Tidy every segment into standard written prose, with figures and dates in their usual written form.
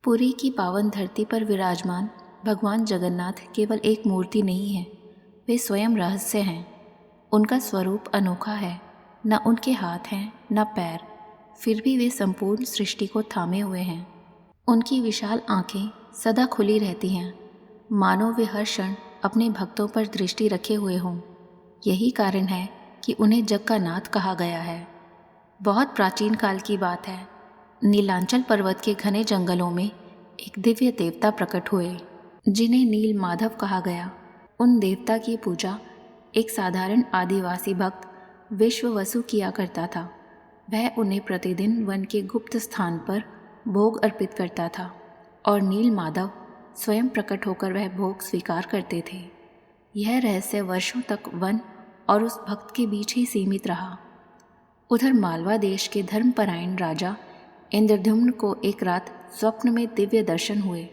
पुरी की पावन धरती पर विराजमान भगवान जगन्नाथ केवल एक मूर्ति नहीं है, वे स्वयं रहस्य हैं। उनका स्वरूप अनोखा है, न उनके हाथ हैं न पैर, फिर भी वे संपूर्ण सृष्टि को थामे हुए हैं। उनकी विशाल आंखें सदा खुली रहती हैं, मानो वे हर क्षण अपने भक्तों पर दृष्टि रखे हुए हों। यही कारण है कि उन्हें जग का नाथ कहा गया है। बहुत प्राचीन काल की बात है, नीलांचल पर्वत के घने जंगलों में एक दिव्य देवता प्रकट हुए, जिन्हें नील माधव कहा गया। उन देवता की पूजा एक साधारण आदिवासी भक्त विश्ववसु किया करता था। वह उन्हें प्रतिदिन वन के गुप्त स्थान पर भोग अर्पित करता था और नील माधव स्वयं प्रकट होकर वह भोग स्वीकार करते थे। यह रहस्य वर्षों तक वन और उस भक्त के बीच ही सीमित रहा। उधर मालवा देश के धर्मपरायण राजा इंद्रद्युम्न को एक रात स्वप्न में दिव्य दर्शन हुए।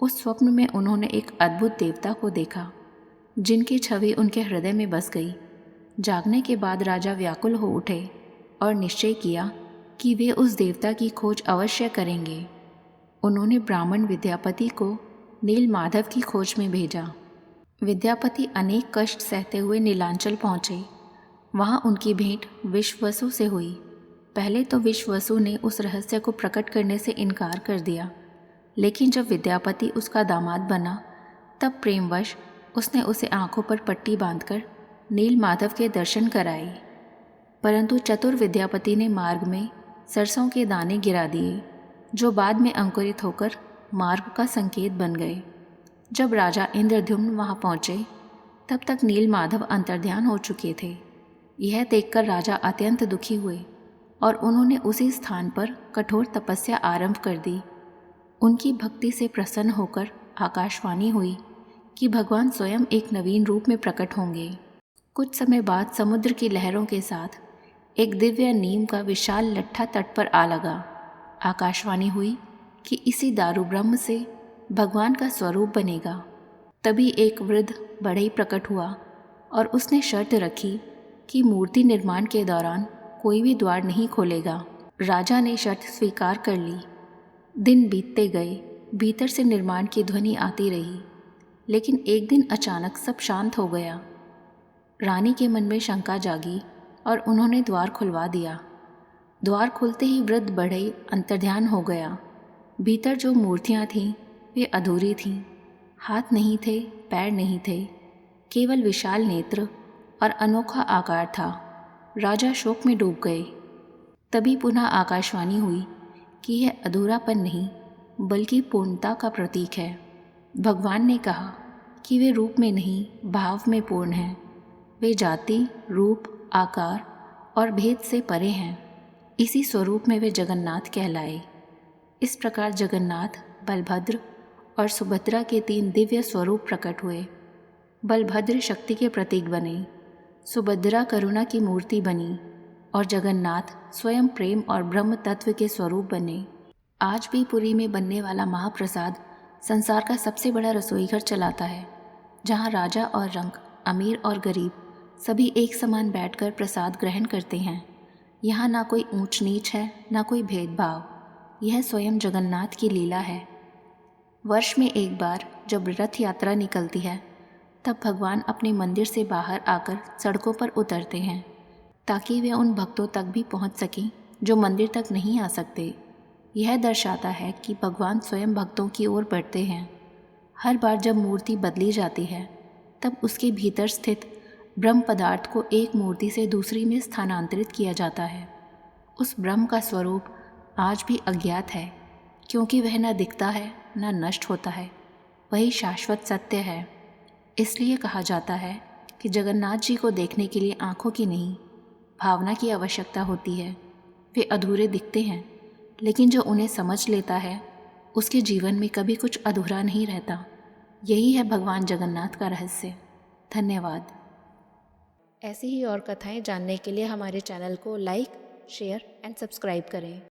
उस स्वप्न में उन्होंने एक अद्भुत देवता को देखा, जिनकी छवि उनके हृदय में बस गई। जागने के बाद राजा व्याकुल हो उठे और निश्चय किया कि वे उस देवता की खोज अवश्य करेंगे। उन्होंने ब्राह्मण विद्यापति को नील माधव की खोज में भेजा। विद्यापति अनेक कष्ट सहते हुए नीलांचल पहुँचे। वहाँ उनकी भेंट विश्ववसु से हुई। पहले तो विश्ववसु ने उस रहस्य को प्रकट करने से इनकार कर दिया, लेकिन जब विद्यापति उसका दामाद बना तब प्रेमवश उसने उसे आंखों पर पट्टी बांधकर नील माधव के दर्शन कराए। परंतु चतुर विद्यापति ने मार्ग में सरसों के दाने गिरा दिए, जो बाद में अंकुरित होकर मार्ग का संकेत बन गए। जब राजा इंद्रद्युम्न वहाँ पहुँचे तब तक नील माधव अंतर्ध्यान हो चुके थे। यह देखकर राजा अत्यंत दुखी हुए और उन्होंने उसी स्थान पर कठोर तपस्या आरंभ कर दी। उनकी भक्ति से प्रसन्न होकर आकाशवाणी हुई कि भगवान स्वयं एक नवीन रूप में प्रकट होंगे। कुछ समय बाद समुद्र की लहरों के साथ एक दिव्य नीम का विशाल लट्ठा तट पर आ लगा। आकाशवाणी हुई कि इसी दारू ब्रह्म से भगवान का स्वरूप बनेगा। तभी एक वृद्ध बढ़ई प्रकट हुआ और उसने शर्त रखी कि मूर्ति निर्माण के दौरान कोई भी द्वार नहीं खोलेगा। राजा ने शर्त स्वीकार कर ली। दिन बीतते गए, भीतर से निर्माण की ध्वनि आती रही, लेकिन एक दिन अचानक सब शांत हो गया। रानी के मन में शंका जागी और उन्होंने द्वार खुलवा दिया। द्वार खुलते ही वृद्ध बढ़ई अंतर्ध्यान हो गया। भीतर जो मूर्तियाँ थीं वे अधूरी थीं। हाथ नहीं थे, पैर नहीं थे, केवल विशाल नेत्र और अनोखा आकार था। राजा शोक में डूब गए। तभी पुनः आकाशवाणी हुई कि यह अधूरापन नहीं बल्कि पूर्णता का प्रतीक है। भगवान ने कहा कि वे रूप में नहीं भाव में पूर्ण हैं। वे जाति, रूप, आकार और भेद से परे हैं। इसी स्वरूप में वे जगन्नाथ कहलाए। इस प्रकार जगन्नाथ, बलभद्र और सुभद्रा के 3 दिव्य स्वरूप प्रकट हुए। बलभद्र शक्ति के प्रतीक बने, सुभद्रा करुणा की मूर्ति बनी और जगन्नाथ स्वयं प्रेम और ब्रह्म तत्व के स्वरूप बने। आज भी पुरी में बनने वाला महाप्रसाद संसार का सबसे बड़ा रसोईघर चलाता है, जहाँ राजा और रंक, अमीर और गरीब सभी एक समान बैठकर प्रसाद ग्रहण करते हैं। यहाँ ना कोई ऊंच नीच है, ना कोई भेदभाव। यह स्वयं जगन्नाथ की लीला है। वर्ष में एक बार जब रथ यात्रा निकलती है तब भगवान अपने मंदिर से बाहर आकर सड़कों पर उतरते हैं, ताकि वे उन भक्तों तक भी पहुंच सकें जो मंदिर तक नहीं आ सकते। यह दर्शाता है कि भगवान स्वयं भक्तों की ओर बढ़ते हैं। हर बार जब मूर्ति बदली जाती है तब उसके भीतर स्थित ब्रह्म पदार्थ को एक मूर्ति से दूसरी में स्थानांतरित किया जाता है। उस ब्रह्म का स्वरूप आज भी अज्ञात है, क्योंकि वह न दिखता है न नष्ट होता है। वही शाश्वत सत्य है। इसलिए कहा जाता है कि जगन्नाथ जी को देखने के लिए आँखों की नहीं, भावना की आवश्यकता होती है। वे अधूरे दिखते हैं, लेकिन जो उन्हें समझ लेता है उसके जीवन में कभी कुछ अधूरा नहीं रहता। यही है भगवान जगन्नाथ का रहस्य। धन्यवाद। ऐसी ही और कथाएं जानने के लिए हमारे चैनल को लाइक, शेयर एंड सब्सक्राइब करें।